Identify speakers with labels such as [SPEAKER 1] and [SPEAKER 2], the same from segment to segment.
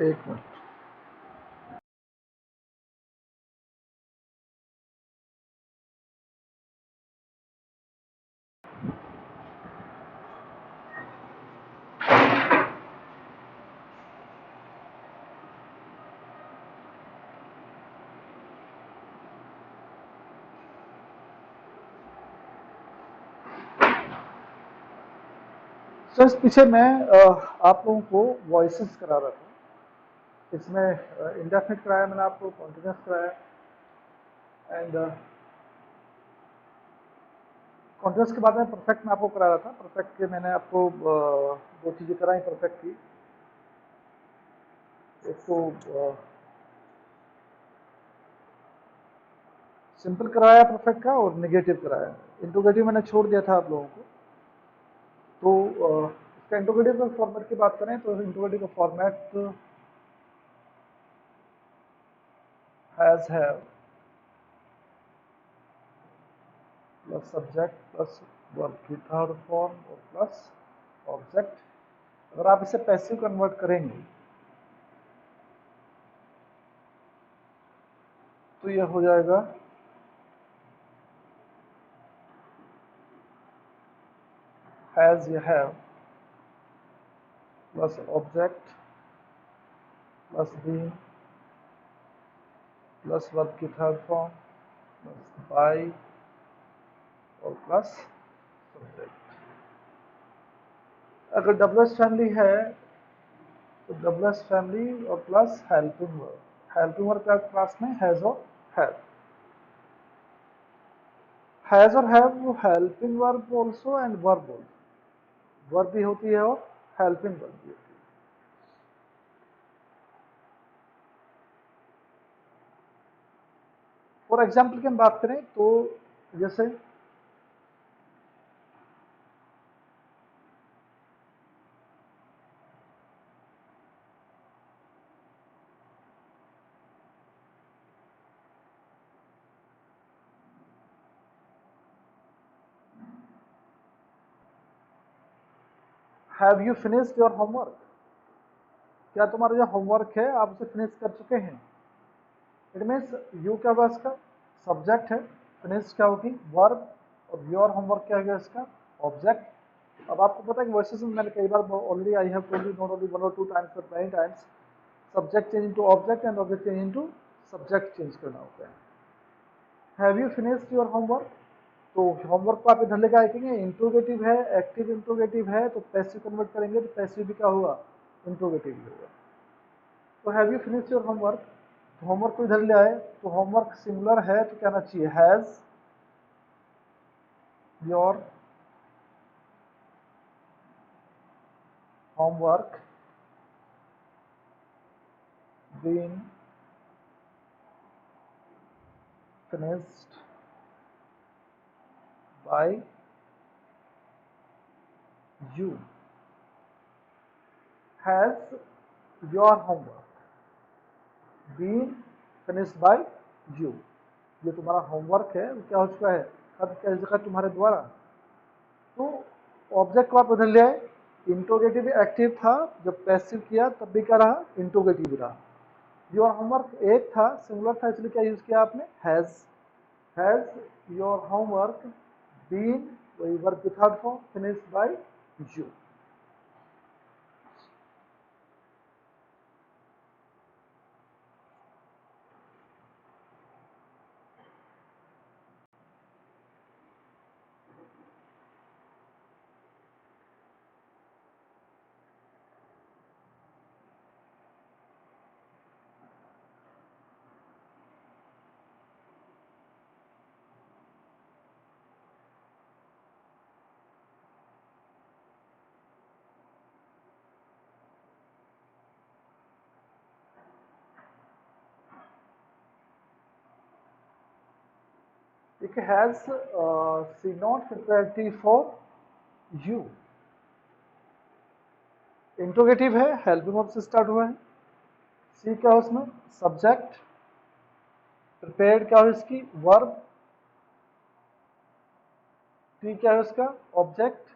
[SPEAKER 1] एक minute. Sir इस पीछे मैं आप लोगों को वॉइसेस करा रहा था। इसमें इंडेफिनिट कराया मैंने आपको, कॉन्टिन्यूस कराया एंड कॉन्टिन्यूस के बाद में परफेक्ट मैं आपको करा रहा था। परफेक्ट के मैंने आपको दो चीज़ें कराई परफेक्ट की। एक तो सिंपल कराया परफेक्ट का और नेगेटिव कराया। इंट्रोगेटिव मैंने छोड़ दिया था आप लोगों को। तो इसका इंट्रोगेटिव का फॉर्मेट की बात करें तो इंट्रोगेटिव का format has have plus subject plus verb की थर्ड फॉर्म और प्लस ऑब्जेक्ट। अगर आप इसे पैसिव कन्वर्ट करेंगे तो यह हो जाएगा हैज़ या have plus object plus been plus verb की थर्ड फॉर्म प्लस बाय और प्लस सब्जेक्ट। अगर डबल्स फैमिली है तो डबल्स फैमिली और plus helping verb. Helping verb का क्लास में हैज़ और हैव। हैज़ और हैव वो helping verb also and verb also. Verb भी होती है और हेल्पिंग वर्ब भी होती है। फॉर एग्जाम्पल की हम बात करें तो जैसे have you finished your homework? क्या तुम्हारा जो होमवर्क है आप उसे फिनिश कर चुके हैं? इट मीन्स यू क्या होगा इसका सब्जेक्ट है, फिनिश क्या होगी वर्ब, और योर होमवर्क क्या होगा इसका ऑब्जेक्ट। अब आपको पता है कि वॉइसेस में मैंने कई बार already I have told you not only one और two times but many times subject change into object and object change into subject change करना होता है। Have you finished your homework? तो होमवर्क को आप इधर लेकर आएंगे, इंट्रोगेटिव है, एक्टिव इंट्रोगेटिव है, तो पैसिव कन्वर्ट करेंगे तो पैसिव भी क्या होगा इंट्रोगेटिव भी होगा। तो have you finish your homework? तो होमवर्क को इधर ले आए तो होमवर्क सिंगुलर है तो क्या आना चाहिए has your homework been finished by you. Has your homework been finished by you. ये तुम्हारा होमवर्क है वो क्या हो चुका है, कब क्या चुका तुम्हारे द्वारा। तो ऑब्जेक्ट को आप उधर ले आए, इंट्रोगेटिव एक्टिव था, जब पैसिव किया तब भी क्या रहा इंट्रोगेटिव भी रहा। योर होमवर्क एक था सिंगुलर था इसलिए क्या यूज किया आपने हैज योर होमवर्क बीन, वही वर्ब की third form finished by you. देखिए has she not prepared tea for you, interrogative है, हेल्पिंग वर्ब से स्टार्ट हुआ है। सी क्या है उसमें सब्जेक्ट, प्रिपेयर्ड क्या है इसकी वर्ब, टी क्या है उसका ऑब्जेक्ट,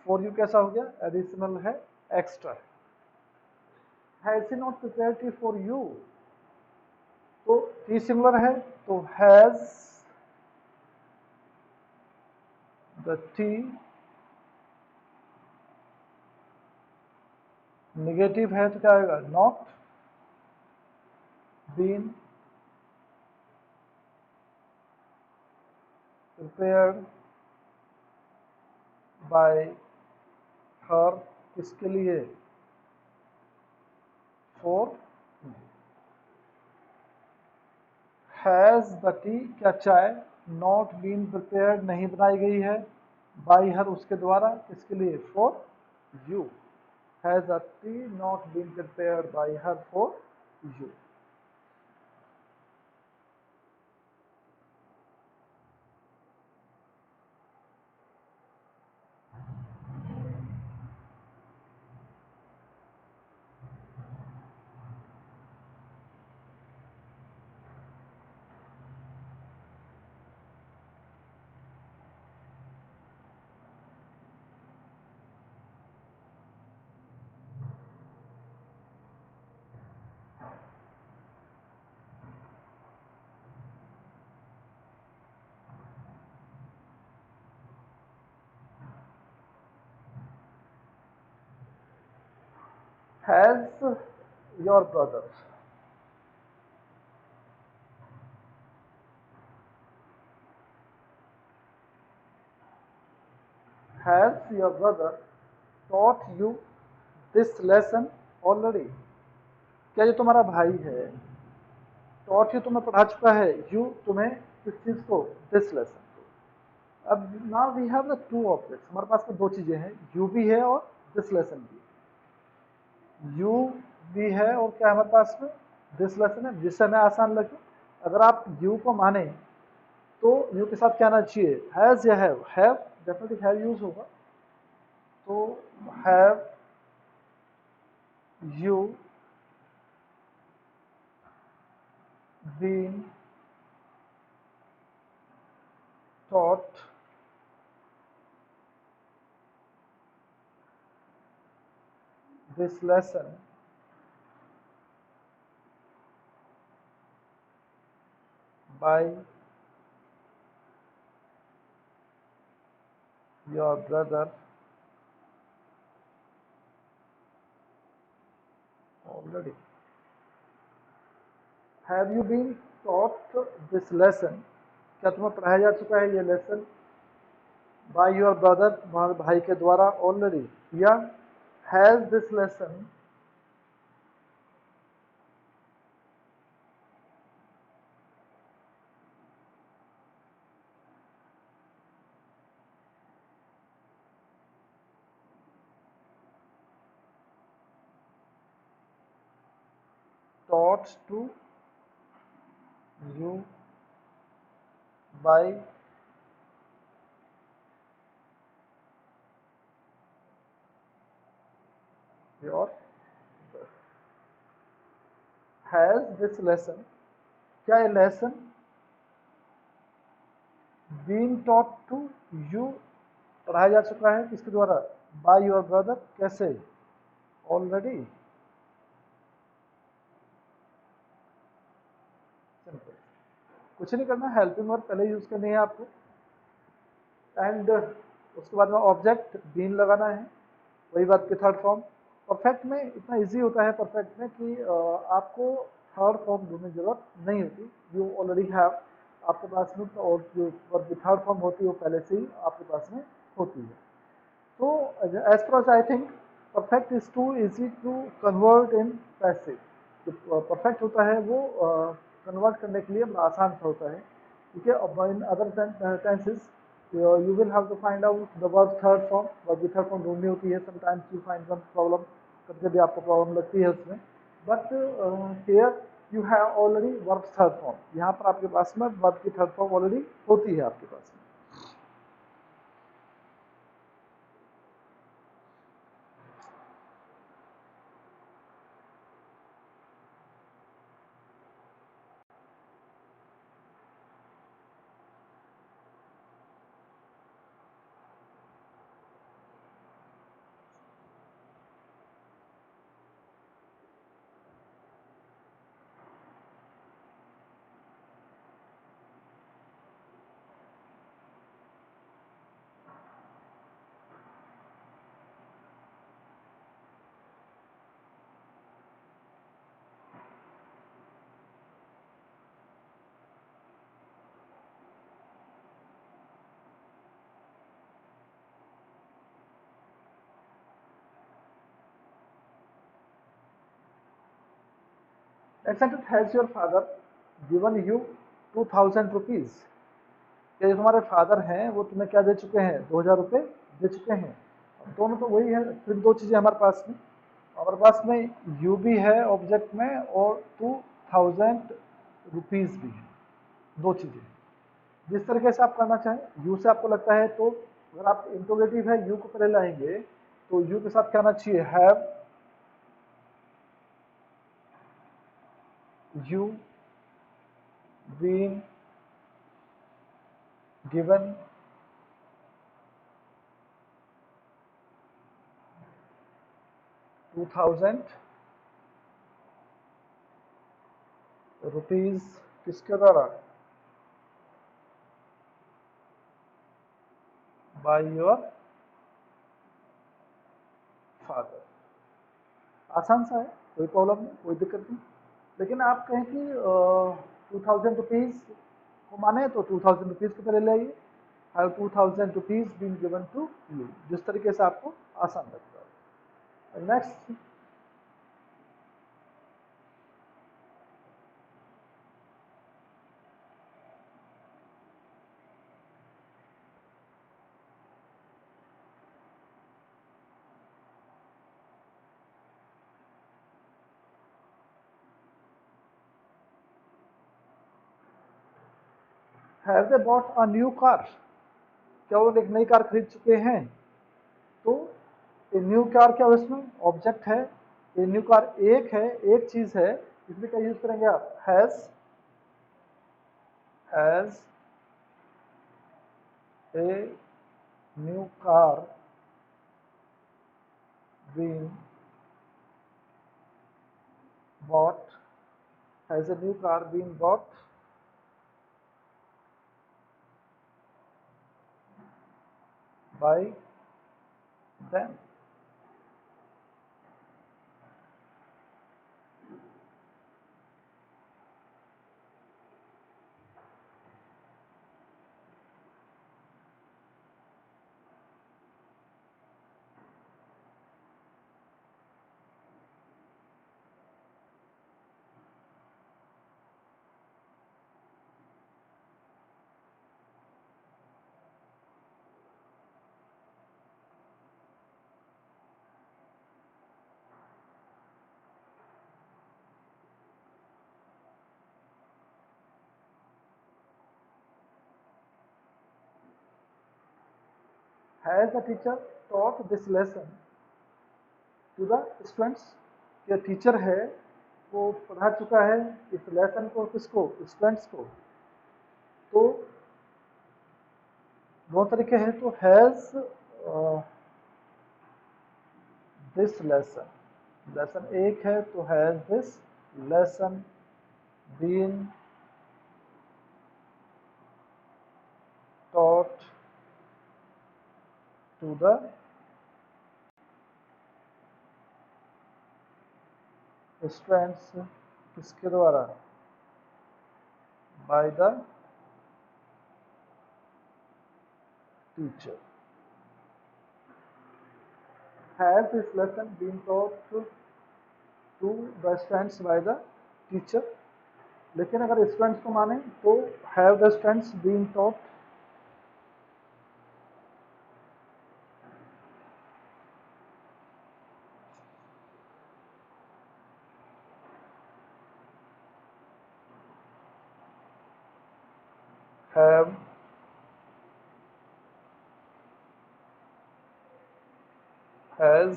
[SPEAKER 1] फॉर यू कैसा हो गया एडिशनल है एक्स्ट्रा है। Has he not prepare T for you, तो टी सिंगुलर है तो हैज द टी, नेगेटिव है तो क्या आएगा, not been prepared by her, किसके लिए, फॉर। हैज द टी, क्या चाय, नॉट बीन प्रिपेयर्ड, नहीं बनाई गई है, बाई हर, उसके द्वारा, किसके लिए, for you. Has the tea not been prepared by her for you. Has your brother, has your brother taught you this lesson already, क्या जो तुम्हारा भाई है, टॉट यू तुम्हें पढ़ा चुका है, यू तुम्हें किस चीज को, दिस लेसन को। अब now we have the two objects, हमारे पास में दो चीजें हैं, यू भी है और दिस लेसन भी। यू भी है और क्या हमारे पास में, दिस लेसन है, जिससे हमें आसान लगे। अगर आप यू को माने तो यू के साथ क्या आना चाहिए, हैज या हैव डेफिनेटली हैव यूज होगा, तो have you been taught this lesson by your brother already. Have you been taught this lesson? क्या तुम्हें पढ़ाया जा चुका है ये लेसन by your brother, तुम्हारे भाई के द्वारा, already, या has this lesson taught to you by your, has this lesson, क्या ये lesson been taught to you, पढ़ाया जा चुका है किसके द्वारा, बाय योर ब्रदर, कैसे, ऑलरेडी। सिंपल, कुछ नहीं करना, हेल्पिंग वर्ब पहले यूज करनी है आपको, एंड उसके बाद में ऑब्जेक्ट बीन लगाना है, वही बात की थर्ड फॉर्म। परफेक्ट में इतना इजी होता है, परफेक्ट में कि आपको थर्ड फॉर्म ढूंढने की जरूरत नहीं होती, यू ऑलरेडी हैव, आपके पास में, और जो वर्ब की थर्ड फॉर्म होती है वो पहले से ही आपके पास में होती है। तो एज पर I think perfect is too easy to convert in passive, जो परफेक्ट होता है वो कन्वर्ट करने के लिए बड़ा आसान सा होता है, ठीक है। In other tenses you will have to find out the verb third form, verb की third form ढूंढनी होती है, sometimes you find some problem, कभी कभी आपको प्रॉब्लम लगती है उसमें, but here you have already verb third form, यहाँ पर आपके पास में verb की third form ऑलरेडी होती है आपके पास में। Except has your father given you 2000 rupees, कि जो तुम्हारे फादर हैं वो तुम्हें क्या दे चुके हैं, 2000 रुपये दे चुके हैं। अब दोनों तो वही है, फिर दो चीज़ें हमारे पास में यू भी है ऑब्जेक्ट में और 2000 रुपीज़ भी है, दो चीज़ें। जिस तरीके से आप करना चाहें, यू से आपको लगता है तो अगर आप इंट्रोगेटिव है यू को पहले लाएंगे तो यू के साथ क्या आना चाहिए, हैव यू बीन गिवन ₹2000 किसके द्वारा, बाय योर फादर। आसान सा है, कोई प्रॉब्लम नहीं, कोई दिक्कत नहीं। लेकिन आप कहें कि 2000 रुपीज़ को माने तो 2000 रुपीज़ को पहले ले आइए, have 2000 rupees been given to you, जिस तरीके से आपको आसान लगता है। Next, have they bought a new car, क्या वो एक नई कार खरीद चुके हैं। तो ए न्यू कार क्या इसमें ऑब्जेक्ट है, ए न्यू कार एक है, एक चीज है, इसमें क्या यूज करेंगे आप, has a new car been bought, has a new car been bought by them। Has the teacher taught this lesson to the students, क्या टीचर है वो पढ़ा चुका है इस लेसन को, किसको, स्टूडेंट्स को। तो दो तरीके हैं, तो हैज दिस लेसन, लेसन एक है तो has this lesson been taught to the students, किसके द्वारा, by the teacher। Has this lesson been taught to the students by the teacher। लेकिन अगर स्टूडेंट्स को माने तो have the students been taught, have has,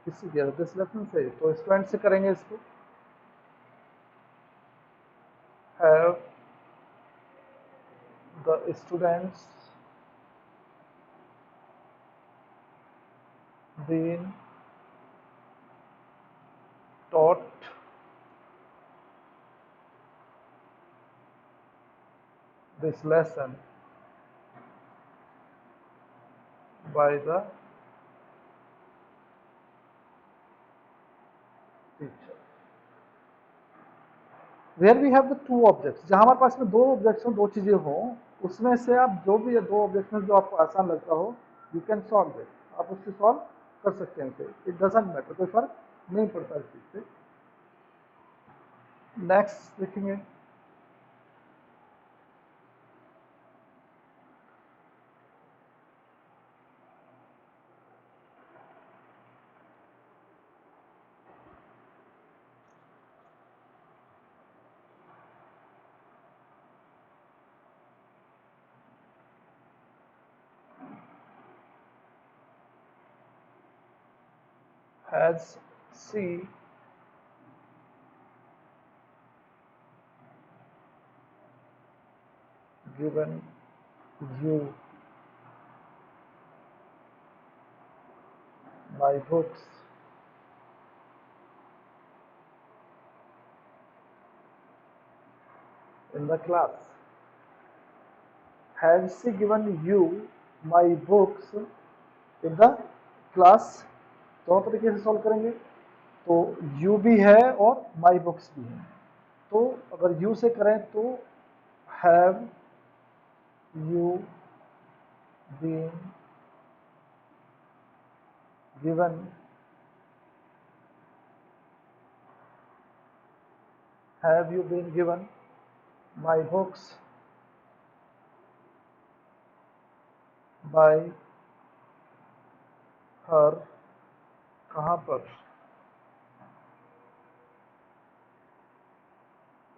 [SPEAKER 1] किसी दिस लेसन से, तो स्टूडेंट से करेंगे इसको, have the students been taught this lesson by the teacher। Where we have the two objects, जहां हमारे पास में दो ऑब्जेक्ट्स हो, दो चीजें हो, उसमें से आप जो भी दो ऑब्जेक्ट्स में जो आपको आसान लगता हो, यू कैन सॉल्व इट, आप उससे सॉल्व कर सकते हैं, इट डजंट मैटर, कोई फर्क नहीं पड़ता इस चीज से। नेक्स्ट देखेंगे, has she given you my books in the class? Has she given you my books in the class? दोनों तरीके से सॉल्व करेंगे। तो यू भी है और माई बुक्स भी है। तो अगर यू से करें तो have you been given have you been given my books by her, कहाँ पर?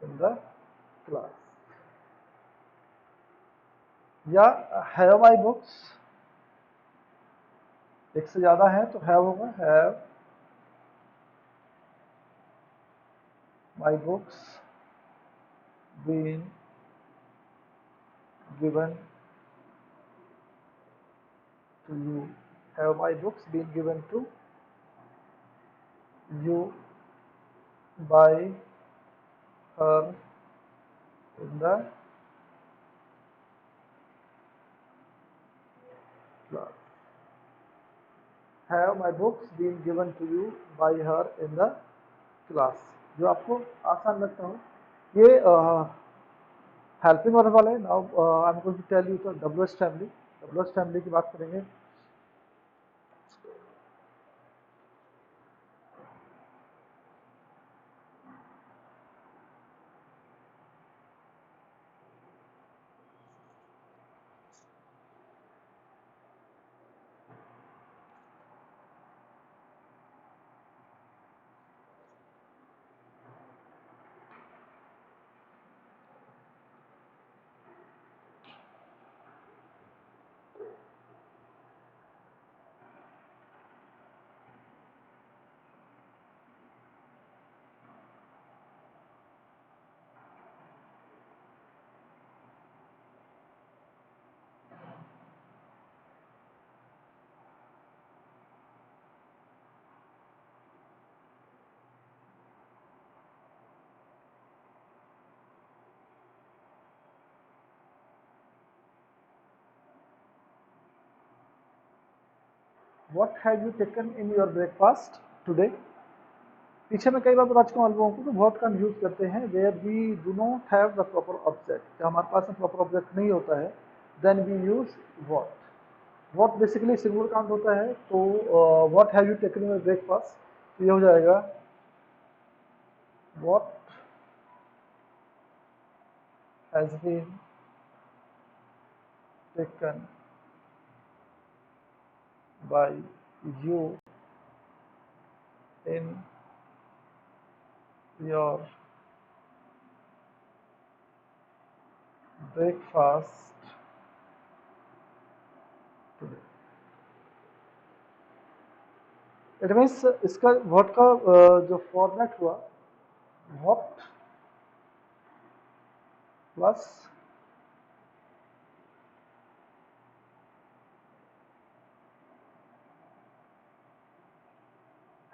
[SPEAKER 1] In the class. या हैव माई बुक्स, एक से ज्यादा है तो हैव होगा, have my books been given to you, have my books been given to you by her in the class. Have my books been given to you by her in the class. जो आपको आसान लगता हो। ये helping verb वाला है। Now I am going to tell you the WH family. WH family की बात करेंगे। What have you taken in your breakfast today? पीछे में कई बार बता चुका हूँ आप लोगों को, तो बहुत कम यूज करते हैं where we do not have the proper object. जब हमारे पास में प्रॉपर ऑब्जेक्ट नहीं होता है then we use what. What basically singular count होता है। तो what have you taken in your breakfast, तो ये हो जाएगा what has been taken by you in your breakfast today. It means इसका व्हाट का जो फॉर्मेट हुआ, व्हाट प्लस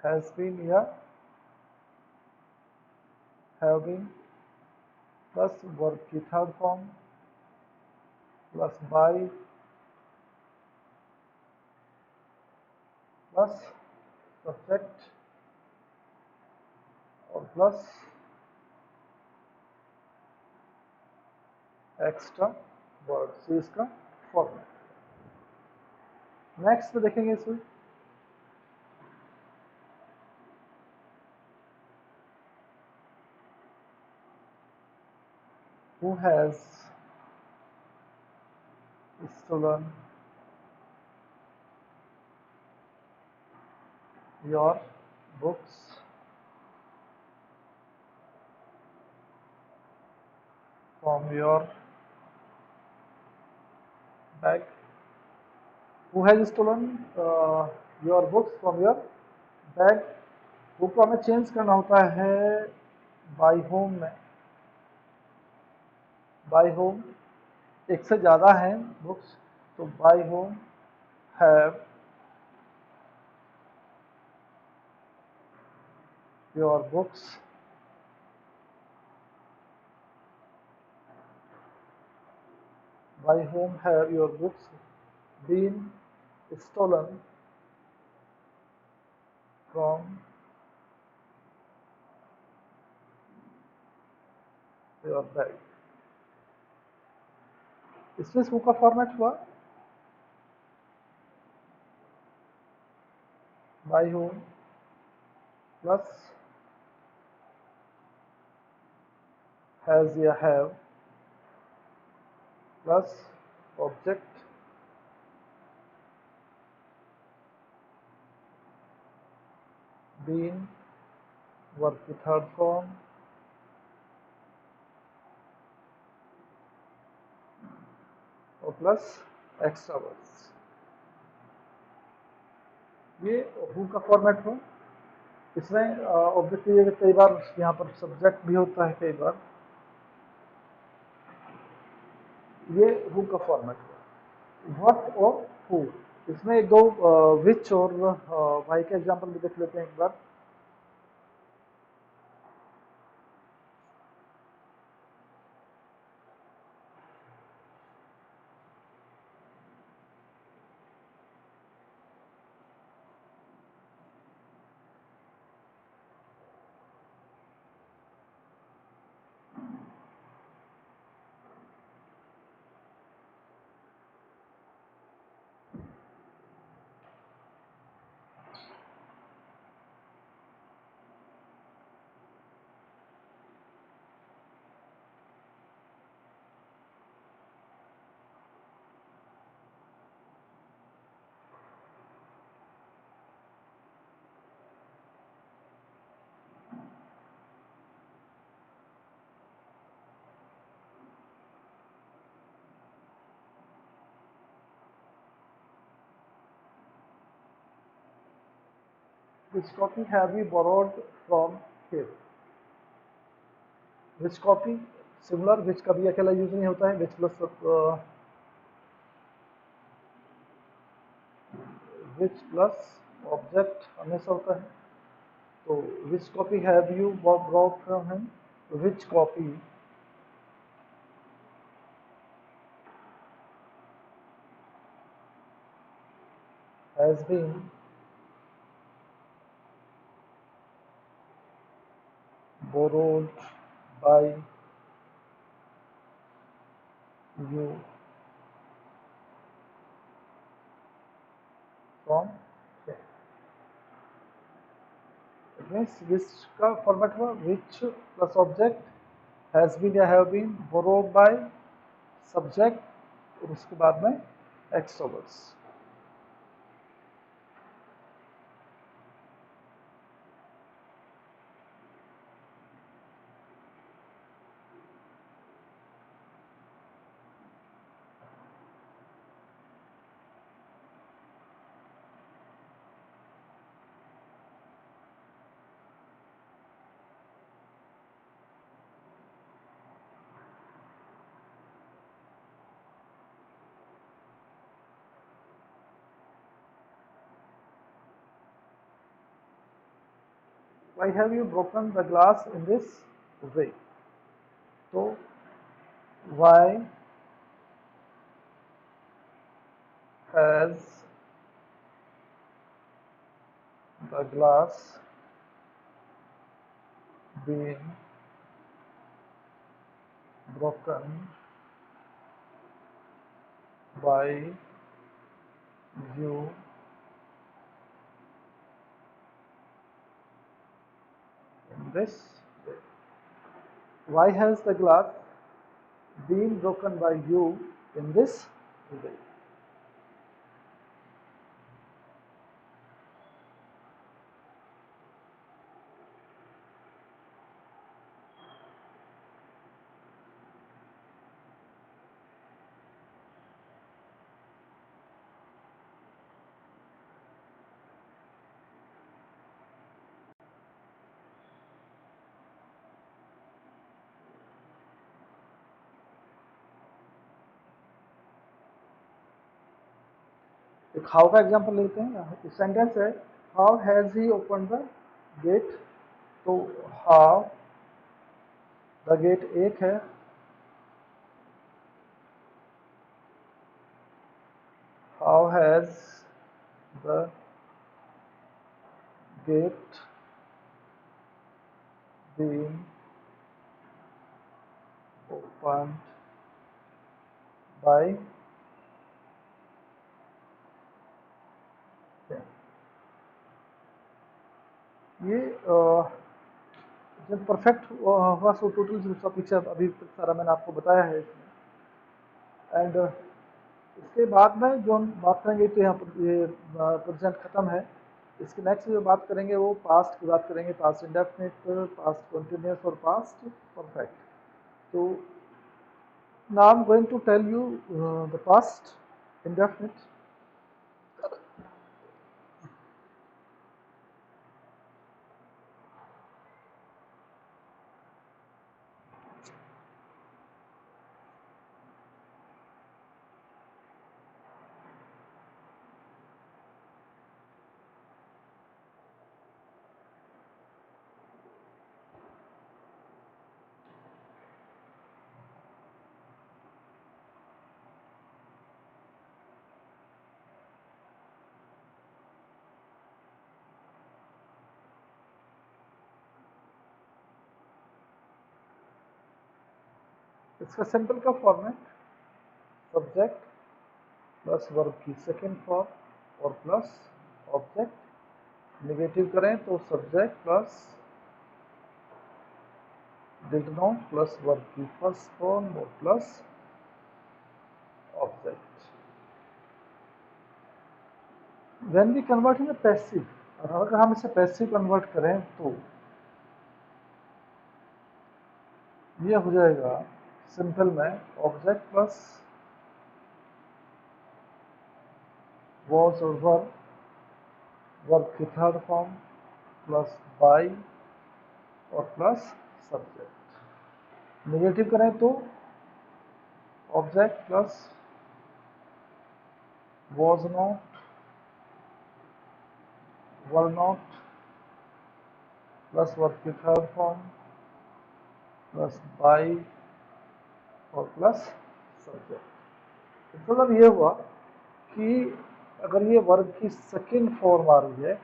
[SPEAKER 1] हैज बीन या हैव बीन प्लस वर्ब की third form plus bye plus subject और प्लस एक्स्ट्रा वर्ड। से इसका format. Next देखेंगे इसमें who has stolen your books from your bag? Who has stolen your books from your bag? Book को हमें change करना होता है बाई होम में। बाई होम एक से ज़्यादा हैं बुक्स, तो by home have your books by whom have your books been stolen from your bag? इसमें इसको का फॉर्मेट हुआ by whom plus has या have plus object been verb की थर्ड फॉर्म और प्लस एक्स्ट्रा वर्ड्स। ये who का format हो। इसमें ऑब्जेक्ट की जगह कई बार यहाँ पर सब्जेक्ट भी होता है, कई बार ये हु का फॉर्मेट हुआ। व्हाट और हु, इसमें एक दो विच और वाई के एग्जांपल भी देख लेते हैं एक बार। Which copy have you borrowed from here? Which copy similar, which कभी अकेला यूज नहीं होता है, which plus which plus object हमेशा होता है। तो which copy have you borrowed from him? Which copy has been borrowed by you from here? It means which का फॉर्मेट हुआ which plus object has been या have been borrowed by subject और उसके बाद में extra words. Why have you broken the glass in this way? तो why has the glass been broken by you in this way? Why has the glass been broken by you in this way. एक how का example लेते हैं। Sentence है how has he open the gate, तो how the gate एक है, how has the gate been open by, ये जब परफेक्ट हुआ सो टोटल जो पीछे अभी तक सारा मैंने आपको बताया है इसमें। एंड इसके बाद में जो हम बात करेंगे, तो यहाँ पर ये प्रेजेंट खत्म है। इसके नेक्स्ट जो बात करेंगे वो पास्ट की बात करेंगे, पास्ट इंडेफिनिट, पास्ट कंटिन्यूअस और पास्ट परफेक्ट। तो now I am going to tell you the past indefinite. इसका सिंपल का फॉर्मेट सब्जेक्ट प्लस वर्ब की सेकेंड फॉर्म और प्लस ऑब्जेक्ट। निगेटिव करें तो subject plus did not plus verb की first form और plus object. When we convert in passive, और अगर हम इसे पैसिव कन्वर्ट करें तो ये हो जाएगा सिंपल में ऑब्जेक्ट प्लस वॉज और वर्ब, वर्ब की थर्ड फॉर्म प्लस बाय और प्लस सब्जेक्ट। नेगेटिव करें तो object plus was not, were not plus verb की थर्ड फॉर्म प्लस बाय और प्लस सब्जेक्ट। मतलब ये हुआ कि अगर ये वर्ब की सेकेंड फॉर्म आ रही है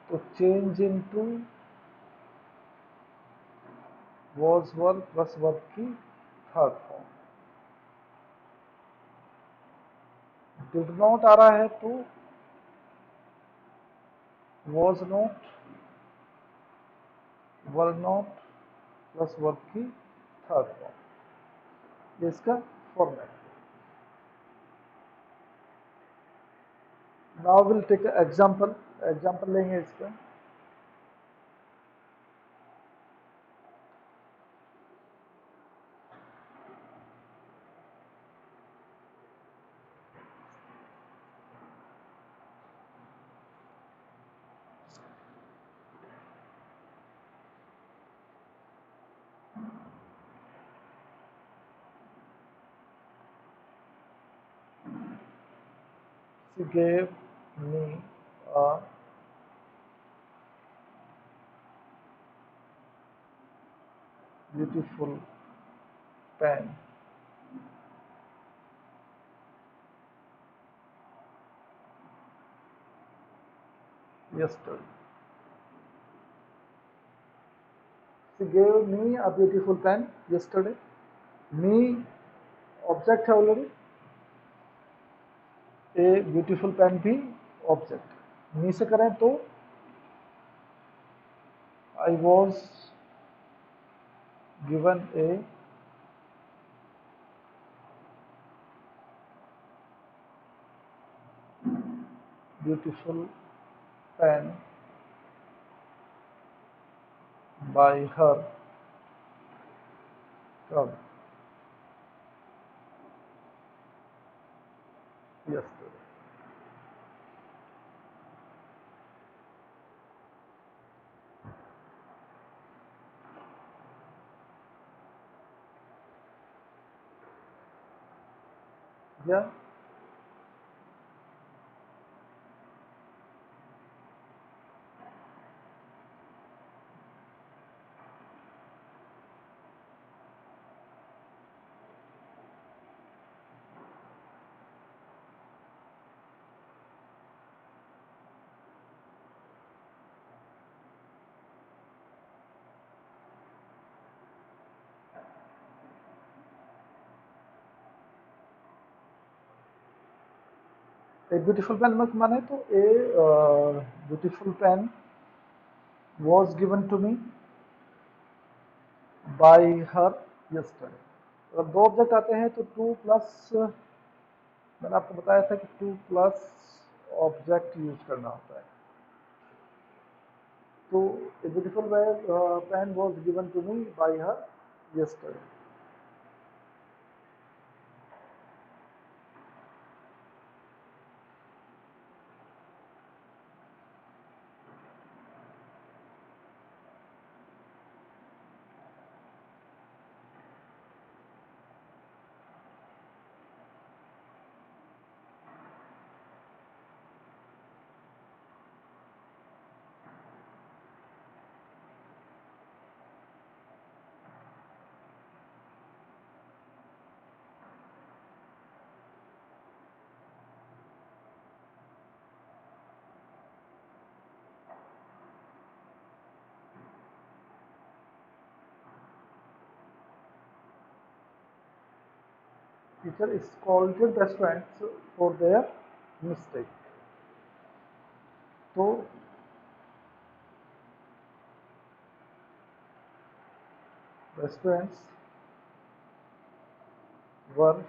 [SPEAKER 1] तो change into was verb plus verb की थर्ड फॉर्म। डिड नॉट आ रहा है तो was not, were not plus verb की थर्ड फॉर्म। ये इसका format. Now will take example, example लेंगे इसका। She gave me a beautiful pen yesterday. She gave me a beautiful pen yesterday. Me object है ऑलरेडी, ए ब्यूटीफुल पेन भी object. मी से करें तो I was given A beautiful pen by her cub yesterday. Yeah, a beautiful pen माने तो a beautiful pen was given to me by her yesterday. अगर दो object आते हैं तो टू प्लस, मैंने आपको बताया था कि टू प्लस ऑब्जेक्ट यूज करना होता है. तो a beautiful pen was given to me by her yesterday. Teacher scolded the students for their mistake. तो the students were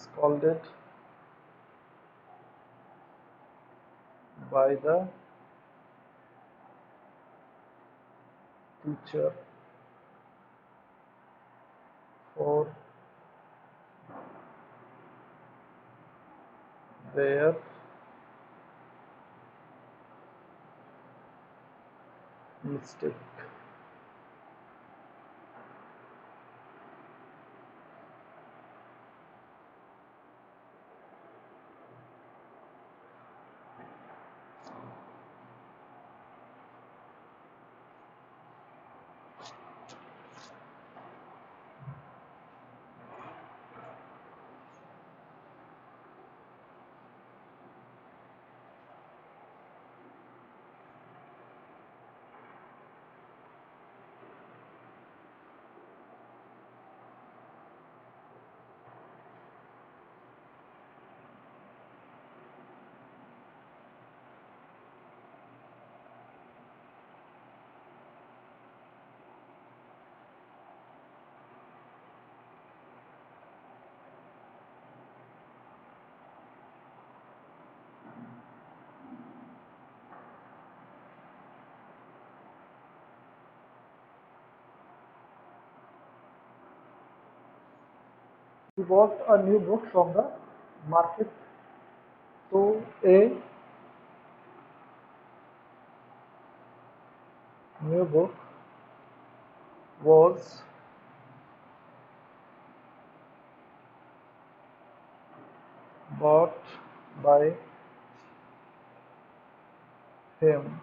[SPEAKER 1] scolded by the teacher for their mistake. He bought a new book from the market. So a new book was bought by him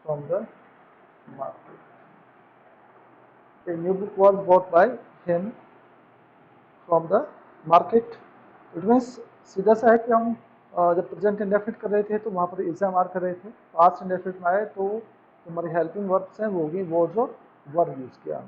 [SPEAKER 1] from the market. A new book was bought by him from the market. It means सीधा सा है कि हम जब present indefinite कर रहे थे तो वहाँ पर इज एम आर कर रहे थे. पास्ट इंडेफिनिट में आए तो हमारी हेल्पिंग वर्ब्स हैं वो होगी वॉज और वर यूज किया.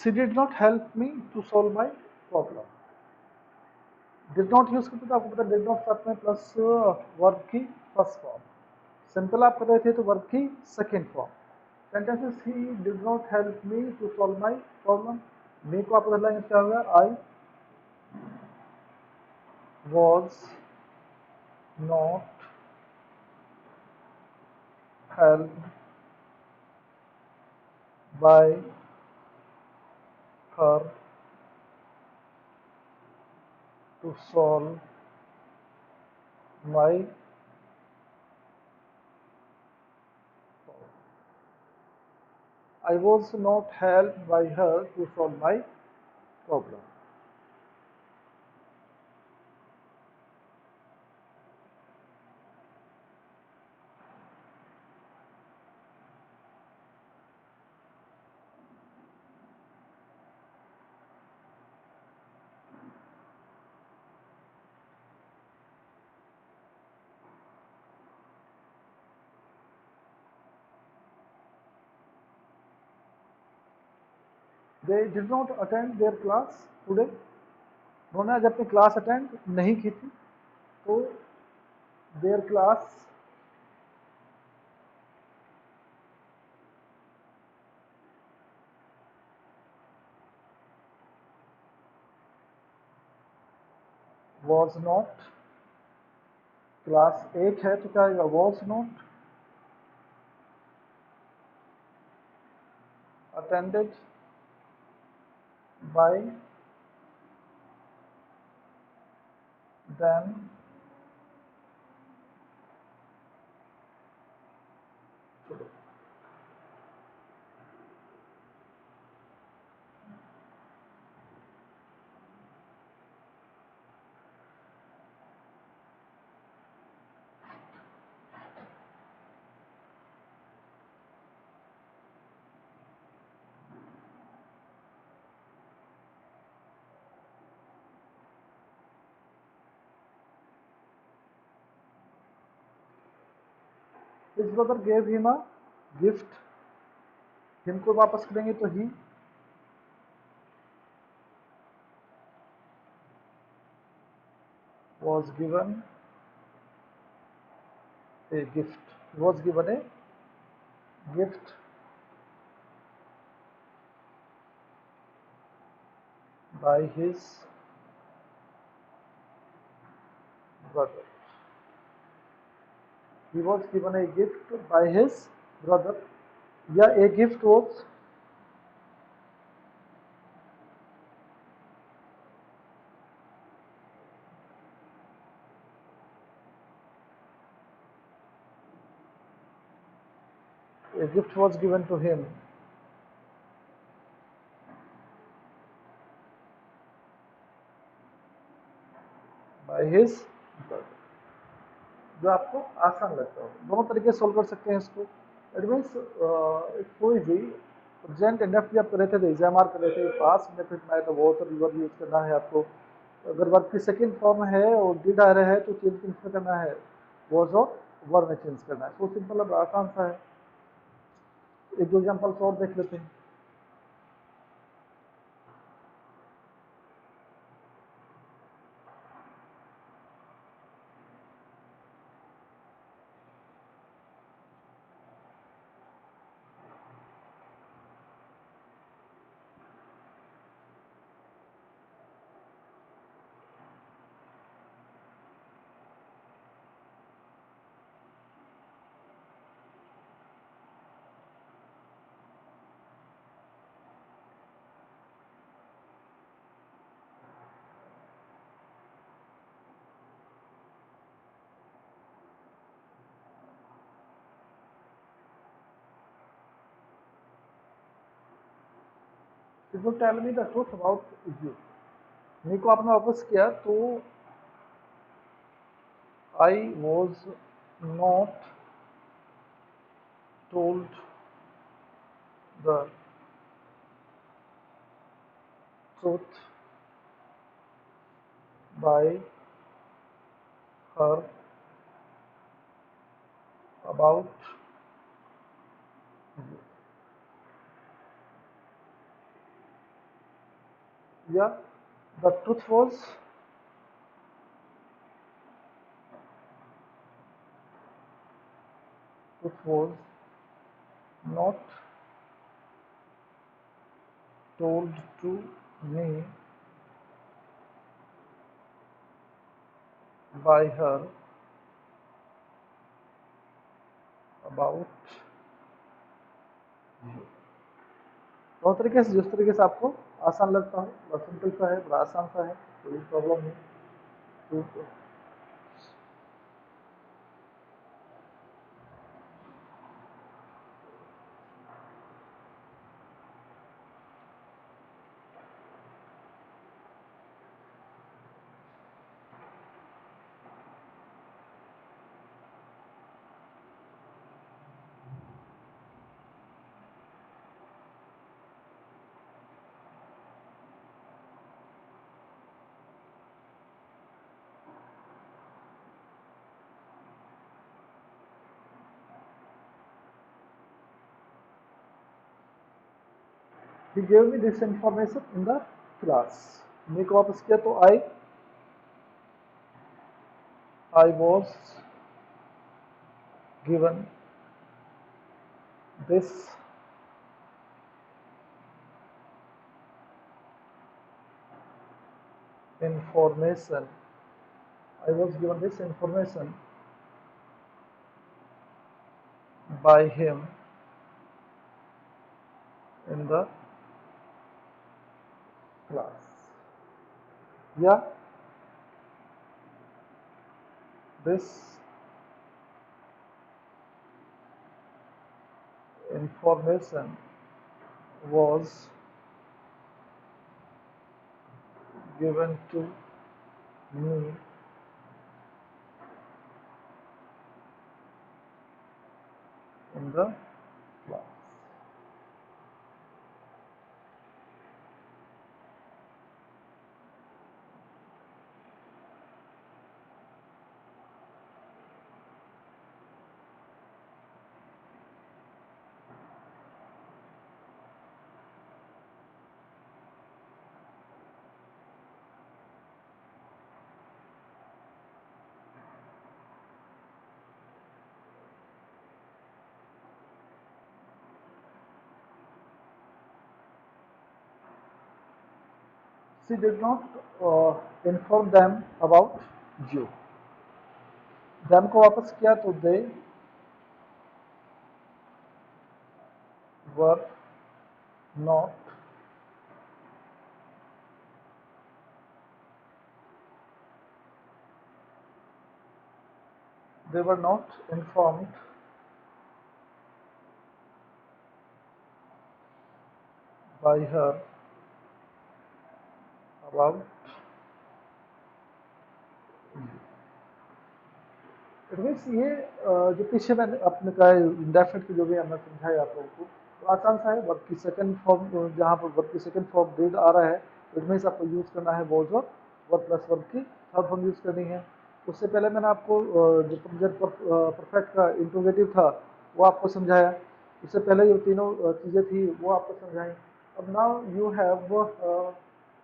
[SPEAKER 1] she did not help me to solve my problem. Did not use करते तो आपको पता डिड नॉट साथ में प्लस वर्ब की फर्स्ट फॉर्म, सिंपल आप कर रहे थे तो वर्ब की second form. Sentences he did not help me to solve my problem, me को आप बदलाएंगे क्या होगा, I was not help by her to solve my I was not helped by her to solve my problem. They did not attend their class today. उन्होंने आज अपनी class attend नहीं की थी, तो their class was not, class 8 है तो क्या आएगा, was not attended by them today. His brother gave him a gift. him को वापस करेंगे तो he was given a gift. He was given a gift by his brother. He was given a gift by his brother. Yeah, a gift was given to him by his brother. जो आपको आसान लगता हो, दोनों तरीके से solve कर सकते हैं इसको। इट मीन्स कोई भी प्रेजेंट इंडेफिनिट आप कर रहे थे तो एग्जाम आर कर रहे थे, पास इंडेफिनिट में आए तो वो तो रिवर्ब यूज करना है आपको। अगर वर्ब की सेकंड फॉर्म है और डिड आ रहा है तो चेंज किस में करना है, वॉज और वर्ब में चेंज करना है। सो सिंपल, अब आसान सा है। एक दो एग्जाम्पल्स और देख लेते हैं। If you tell me the truth about you, मी को आपने वापस किया तो I was not told the truth by her about you. Yeah, the truth was not told to me by her about you. तो तरीके से जिस तरीके से आपको आसान लगता हो, बड़ा सिंपल सा है, बड़ा आसान सा है, कोई प्रॉब्लम नहीं। तो he gave me this information in the class। मेरे को वापस किया तो I was given this information by him in the class। Yeah, this information was given to me in the class। She did not inform them about you। them को वापस किया तो were not they were not informed by her about it means ये जो पीछे मैंने अपने का इंडेफिनिट की जो भी हमने समझाया आप लोगों को, तो आसान सा है। वर्ब की सेकंड फॉर्म, जहाँ पर वर्ब की सेकंड फॉर्म डिड आ रहा है, इट मीन्स आपको यूज़ करना है वॉज और वर्ब प्लस वर्ब की थर्ड फॉर्म यूज़ करनी है। उससे पहले मैंने आपको जो प्रेजेंट परफेक्ट का इंट्रोगेटिव था वो आपको समझाया। उससे पहले जो तीनों चीज़ें थी वो आपको समझाई। अब now you have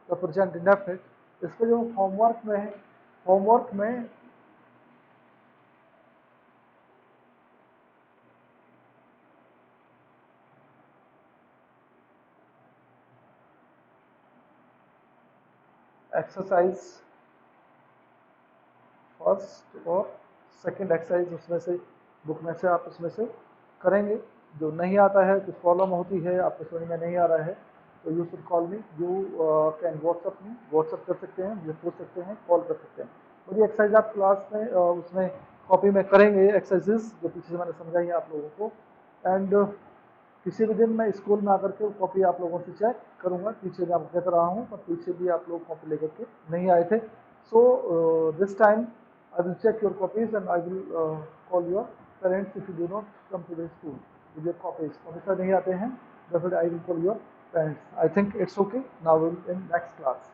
[SPEAKER 1] the present indefinite. इस पर जो होमवर्क में है, होमवर्क में एक्सरसाइज फर्स्ट और सेकंड एक्सरसाइज उसमें से बुक में से आप उसमें से करेंगे। जो नहीं आता है, कुछ प्रॉब्लम होती है, आपको समझ में नहीं आ रहा है, तो you should call me. You can WhatsApp कर सकते हैं, मुझे पूछ सकते हैं, कॉल कर सकते हैं। और ये एक्सरसाइज आप क्लास में उसमें कॉपी में करेंगे, एक्सरसाइजेस जो पीछे से मैंने समझाई है आप लोगों को। एंड किसी भी दिन मैं स्कूल में आकर के वो कॉपी आप लोगों से चेक करूंगा। पीछे मैं आपको कहता रहा हूँ, पर पीछे भी आप लोग कॉपी लेकर के नहीं आए थे। So this time I will check your copies and I will call your parents if you do not come to the school with your copies. हमेशा नहीं आते हैं, definitely I will call your parents. I think it's okay. Now will in next class.